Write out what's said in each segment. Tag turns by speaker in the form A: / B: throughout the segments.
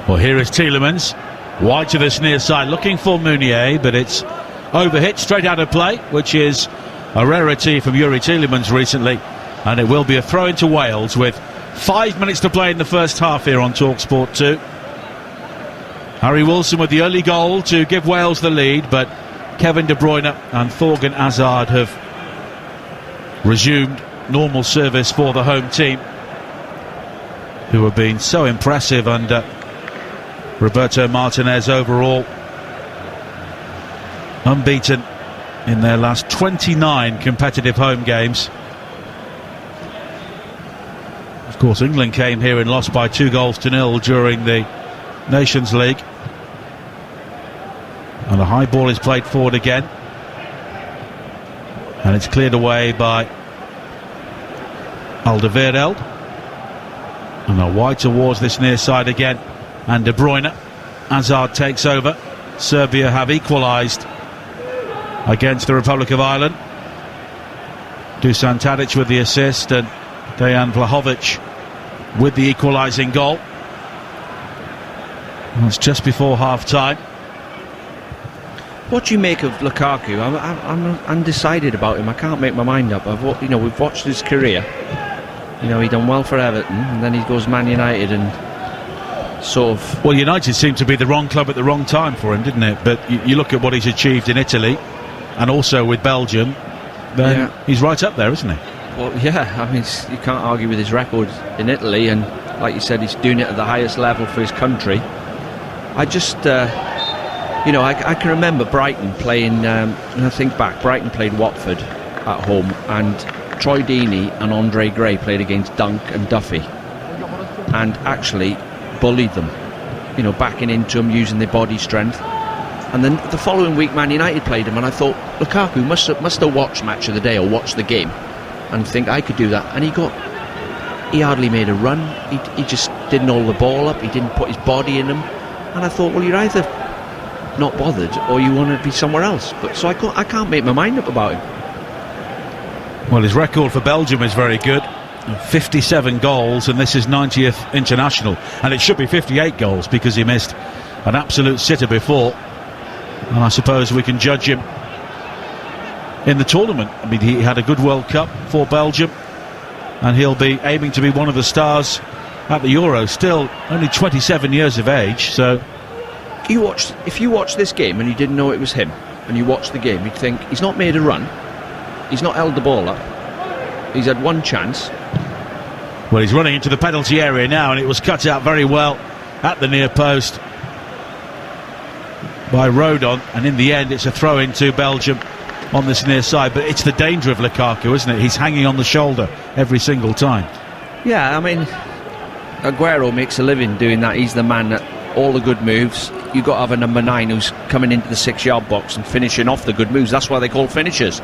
A: Well, here is Tielemans, wide to this near side, looking for Meunier, but it's overhit straight out of play, which is a rarity from Yuri Tielemans recently, and it will be a throw into Wales with 5 minutes to play in the first half here on TalkSport 2. Harry Wilson with the early goal to give Wales the lead, but Kevin De Bruyne and Thorgan Hazard have resumed normal service for the home team, who have been so impressive under Roberto Martinez overall. Unbeaten in their last 29 competitive home games. Of course, England came here and lost by 2-0 during the Nations League. And the high ball is played forward again. And it's cleared away by Alderweireld. And now wide towards this near side again. And De Bruyne. Hazard takes over. Serbia have equalised against the Republic of Ireland. Dusan Tadic with the assist, and Dejan Vlahovic with the equalising goal. And it's just before half-time.
B: What do you make of Lukaku? I'm undecided about him. I can't make my mind up. We've watched his career. He done well for Everton, and then he goes Man United, and sort of...
A: Well, United seemed to be the wrong club at the wrong time for him, didn't it? But you look at what he's achieved in Italy, and also with Belgium, then he's right up there, isn't he?
B: Well, yeah, I mean, you can't argue with his record in Italy, and like you said, he's doing it at the highest level for his country. I just, I can remember Brighton playing, and I think back, Brighton played Watford at home, and Troy Deeney and Andre Gray played against Dunk and Duffy, and actually bullied them, backing into them, using their body strength. And then the following week Man United played him, and I thought Lukaku must have watched Match of the Day or watched the game and think I could do that. And he hardly made a run. He just didn't hold the ball up, he didn't put his body in him. And I thought, well, you're either not bothered or you want to be somewhere else. But so I can't make my mind up about him.
A: Well, his record for Belgium is very good. 57 goals, and this is 90th international, and it should be 58 goals because he missed an absolute sitter before. And I suppose we can judge him in the tournament. I mean, he had a good World Cup for Belgium, and he'll be aiming to be one of the stars at the Euro. Still only 27 years of age. So
B: if you watch this game and you didn't know it was him, and you watch the game, you'd think he's not made a run, he's not held the ball up, he's had one chance.
A: Well, he's running into the penalty area now, and it was cut out very well at the near post by Rodon, and in the end it's a throw into Belgium on this near side. But it's the danger of Lukaku, isn't it? He's hanging on the shoulder every single time.
B: Yeah, I mean, Aguero makes a living doing that. He's the man that all the good moves. You've got to have a number 9 who's coming into the 6-yard box and finishing off the good moves. That's why they call finishers,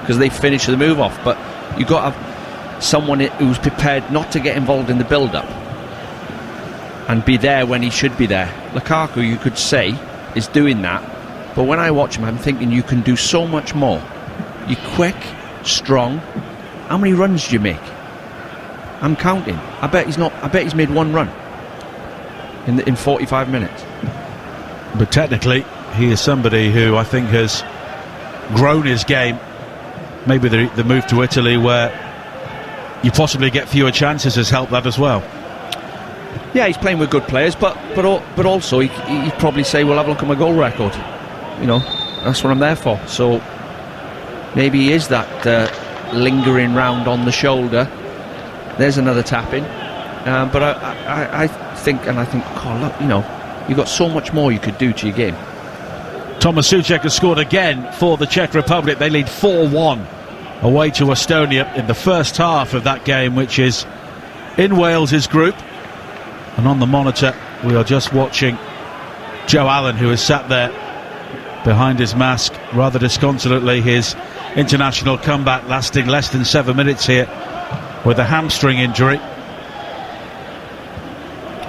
B: because they finish the move off. But you've got to have someone who's prepared not to get involved in the build-up and be there when he should be there. Lukaku, you could say, is doing that, but when I watch him, I'm thinking you can do so much more. You're quick, strong. How many runs do you make? I'm counting. I bet he's made one run in 45 minutes.
A: But technically, he is somebody who I think has grown his game. Maybe the move to Italy, where you possibly get fewer chances, has helped that as well.
B: Yeah, he's playing with good players, but also he'd probably say, well, have a look at my goal record. That's what I'm there for. So maybe he is that lingering round on the shoulder. There's another tap-in. But I think, oh, look, you've got so much more you could do to your game.
A: Thomas Souček has scored again for the Czech Republic. They lead 4-1 away to Estonia in the first half of that game, which is in Wales's group. And on the monitor we are just watching Joe Allen, who has sat there behind his mask rather disconsolately. His international comeback lasting less than 7 minutes here with a hamstring injury.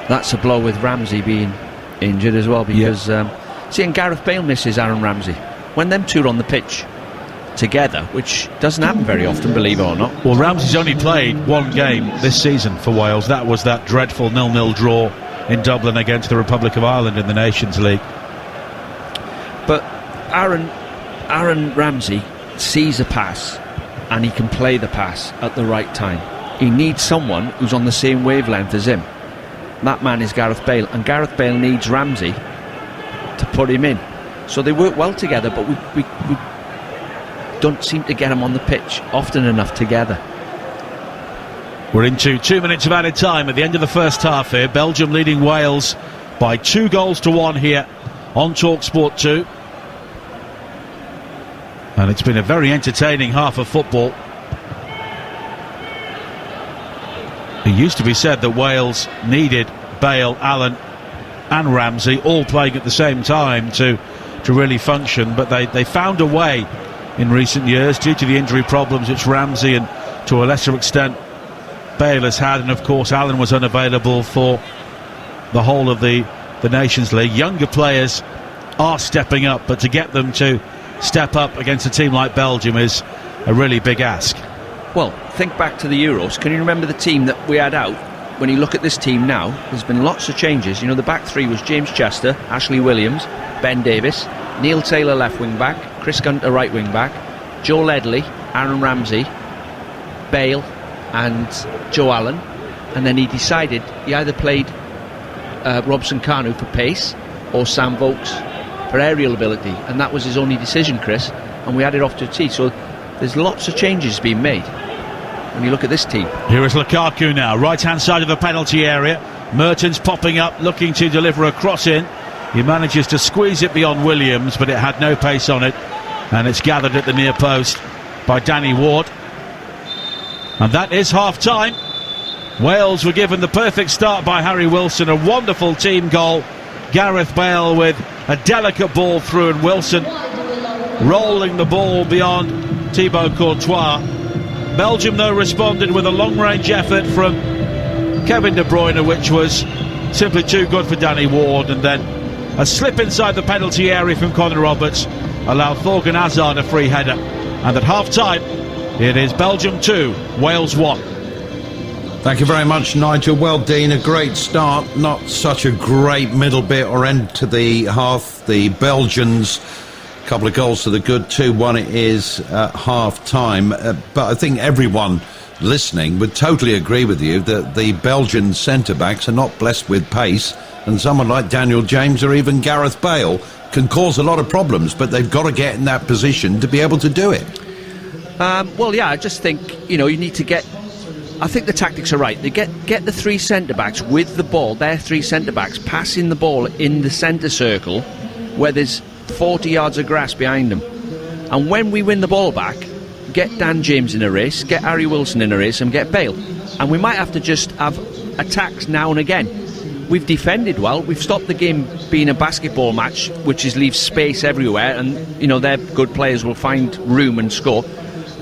B: That's a blow with Ramsey being injured as well, because seeing Gareth Bale misses Aaron Ramsey when them two are on the pitch together, which doesn't happen very often, believe it or not.
A: Well, Ramsey's only played one game this season for Wales. That was that dreadful 0-0 draw in Dublin against the Republic of Ireland in the Nations League.
B: But Aaron Ramsey sees a pass and he can play the pass at the right time. He needs someone who's on the same wavelength as him. That man is Gareth Bale, and Gareth Bale needs Ramsey to put him in. So they work well together, but we don't seem to get them on the pitch often enough together.
A: We're into 2 minutes of added time at the end of the first half here. Belgium leading Wales by 2-1 here on TalkSport 2. And it's been a very entertaining half of football. It used to be said that Wales needed Bale, Allen and Ramsey all playing at the same time to really function, but they found a way in recent years due to the injury problems which Ramsey and to a lesser extent Bale has had, and of course Allen was unavailable for the whole of the Nations League. Younger players are stepping up, but to get them to step up against a team like Belgium is a really big ask.
B: Well, think back to the Euros. Can you remember the team that we had out? When you look at this team now, there's been lots of changes. You know, the back three was James Chester, Ashley Williams, Ben Davis, Neil Taylor left wing back, Chris Gunter right wing back, Joe Ledley, Aaron Ramsey, Bale and Joe Allen. And then he decided he either played Robson Kanu for pace or Sam Vokes for aerial ability, and that was his only decision, Chris, and we had it off to a tee. So there's lots of changes being made when you look at this team.
A: Here is Lukaku now, right hand side of the penalty area. Mertens popping up, looking to deliver a cross in. He manages to squeeze it beyond Williams, but it had no pace on it, and it's gathered at the near post by Danny Ward. And that is half time. Wales were given the perfect start by Harry Wilson, a wonderful team goal. Gareth Bale with a delicate ball through, and Wilson rolling the ball beyond Thibaut Courtois. Belgium, though, responded with a long-range effort from Kevin De Bruyne, which was simply too good for Danny Ward, and then a slip inside the penalty area from Connor Roberts allowed Thorgan Hazard a free header. And at half-time, it is Belgium 2, Wales 1.
C: Thank you very much, Nigel. Well, Dean, a great start. Not such a great middle bit or end to the half. The Belgians, a couple of goals to the good, 2-1 it is at half-time. But I think everyone listening would totally agree with you that the Belgian centre-backs are not blessed with pace, and someone like Daniel James or even Gareth Bale can cause a lot of problems, but they've got to get in that position to be able to do it.
B: Well, yeah, I just think, you need to get... I think the tactics are right. They get the three centre-backs with the ball, their three centre-backs, passing the ball in the centre circle where there's 40 yards of grass behind them. And when we win the ball back, get Dan James in a race, get Harry Wilson in a race, and get Bale. And we might have to just have attacks now and again. We've defended well. We've stopped the game being a basketball match, which leaves space everywhere, and, their good players will find room and score.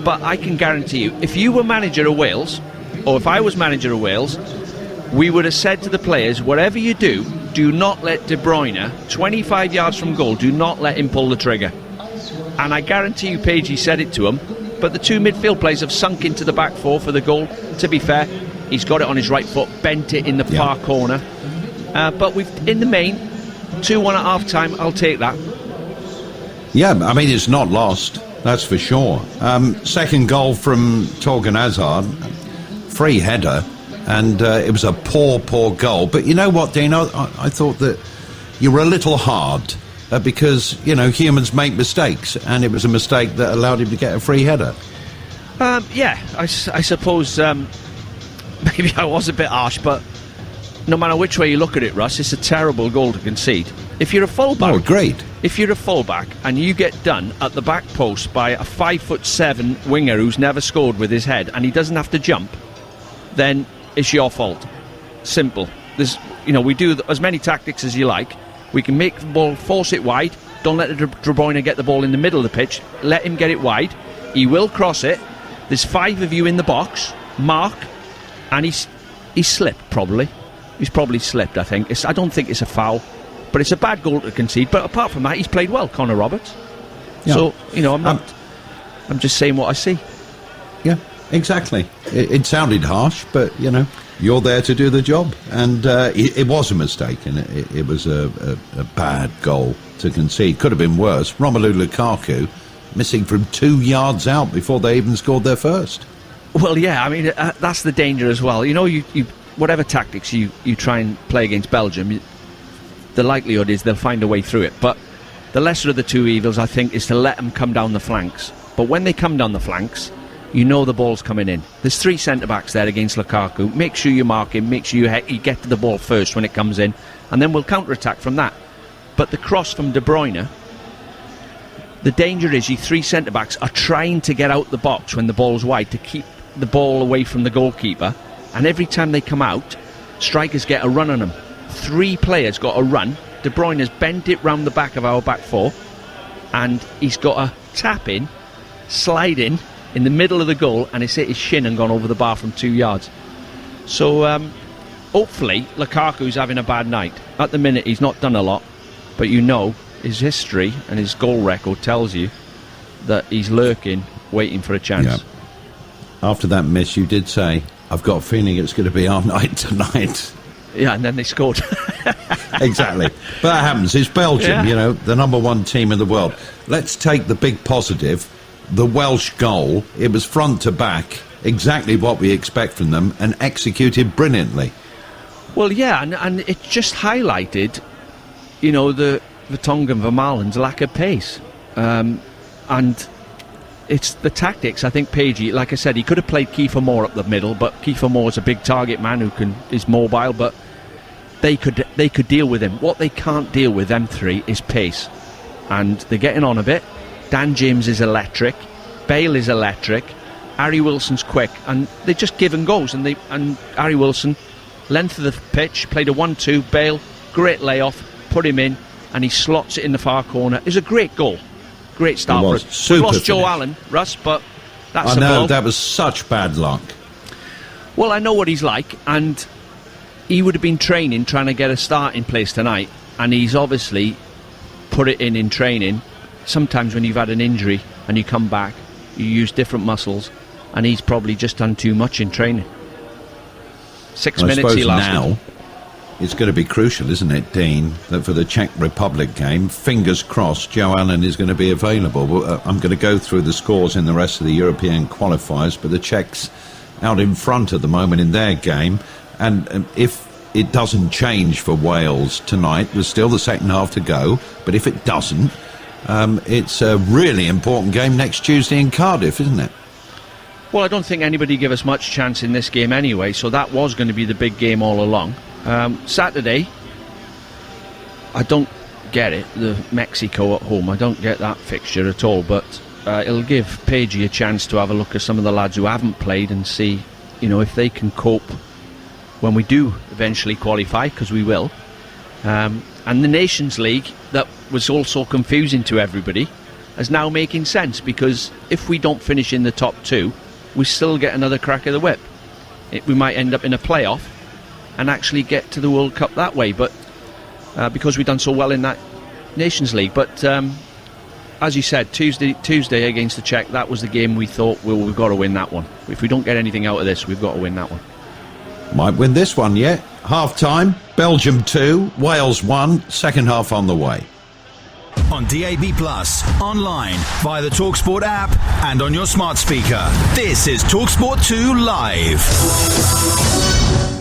B: But I can guarantee you, if you were manager of Wales... or if I was manager of Wales, we would have said to the players, whatever you do, do not let De Bruyne, 25 yards from goal, do not let him pull the trigger. And I guarantee you Pagey said it to him, but the two midfield players have sunk into the back four for the goal. To be fair, he's got it on his right foot, bent it in the far corner. But we've, in the main, 2-1 at half-time, I'll take that.
C: Yeah, I mean, it's not lost, that's for sure. Second goal from Thorgan Hazard, free header, and it was a poor goal. But you know what, Dean, I thought that you were a little hard because humans make mistakes, and it was a mistake that allowed him to get a free header.
B: Yeah, I suppose maybe I was a bit harsh, but no matter which way you look at it, Russ, it's a terrible goal to concede. If you're a fullback,
C: agreed.
B: If you're a fullback and you get done at the back post by a 5'7" winger who's never scored with his head, and he doesn't have to jump, then it's your fault. Simple. We do as many tactics as you like. We can make the ball, force it wide. Don't let De Bruyne get the ball in the middle of the pitch. Let him get it wide. He will cross it. There's 5 of you in the box. Mark, and he's slipped probably. He's probably slipped. I think. I don't think it's a foul, but it's a bad goal to concede. But apart from that, he's played well, Connor Roberts. Yeah. So I'm not. I'm just saying what I see.
C: Yeah. Exactly. It sounded harsh, but you're there to do the job. And it was a mistake, and it was a bad goal to concede. Could have been worse. Romelu Lukaku missing from 2 yards out before they even scored their first.
B: Well, yeah, I mean, that's the danger as well. You know, you whatever tactics you try and play against Belgium, the likelihood is they'll find a way through it. But the lesser of the two evils, I think, is to let them come down the flanks. But when they come down the flanks, you know the ball's coming in. There's 3 centre-backs there against Lukaku. Make sure you mark him, make sure you get to the ball first when it comes in, and then we'll counter-attack from that. But the cross from De Bruyne, the danger is you 3 centre-backs are trying to get out the box when the ball's wide to keep the ball away from the goalkeeper, and every time they come out, strikers get a run on them. 3 players got a run. De Bruyne has bent it round the back of our back 4, and he's got a tap in, slide in the middle of the goal, and it's hit his shin and gone over the bar from 2 yards. So hopefully Lukaku's having a bad night. At the minute he's not done a lot, but you know his history and his goal record tells you that he's lurking, waiting for a chance.
C: Yeah. After that miss, you did say, I've got a feeling it's going to be our night tonight.
B: Yeah, and then they scored.
C: Exactly. But that happens. It's Belgium,
B: Yeah.
C: you know, the number 1 team in the world. Let's take the big positive, the Welsh goal. It was front to back, exactly what we expect from them, and executed brilliantly.
B: Well, yeah, and it just highlighted, you know, the Vertonghen, Vermaelen's lack of pace. And it's the tactics. I think Pagey, like I said, he could have played Kiefer Moore up the middle, but Kiefer Moore's a big target man who is mobile, but they could deal with him. What they can't deal with, them 3, is pace. And they're getting on a bit. Dan James is electric. Bale is electric. Harry Wilson's quick. And they just give and goes. And Harry Wilson, length of the pitch, played a 1-2. Bale, great layoff, put him in, and he slots it in the far corner. It was a great goal. Great start for us.
C: Super
B: We've lost Joe
C: finish.
B: Allen, Russ, but that's
C: I
B: a
C: know,
B: blow.
C: that was such bad luck.
B: Well, I know what he's like, and he would have been training, trying to get a starting place tonight, and he's obviously put it in training. Sometimes when you've had an injury and you come back, you use different muscles, and he's probably just done too much in training. 6 minutes he lasted.
C: Now it's going to be crucial, isn't it, Dean, that for the Czech Republic game, fingers crossed, Joe Allen is going to be available. I'm going to go through the scores in the rest of the European qualifiers, but the Czechs out in front at the moment in their game, and if it doesn't change for Wales tonight, there's still the second half to go, but if it doesn't, it's a really important game next Tuesday in Cardiff, isn't it?
B: Well, I don't think anybody gave us much chance in this game anyway, so that was going to be the big game all along. Saturday, I don't get it, the Mexico at home. I don't get that fixture at all, but it'll give Pagey a chance to have a look at some of the lads who haven't played and see, you know, if they can cope when we do eventually qualify, because we will. And the Nations League, that was also confusing to everybody, is now making sense, because if we don't finish in the top 2, we still get another crack of the whip. We might end up in a playoff and actually get to the World Cup that way, but because we've done so well in that Nations League. But as you said, Tuesday against the Czech, that was the game we thought, well, we've got to win that one. If we don't get anything out of this, we've got to win that one.
C: Might win this one yet. Half time, Belgium 2, Wales 1, second half on the way.
D: On DAB+, online, via the TalkSport app, and on your smart speaker. This is TalkSport 2 Live.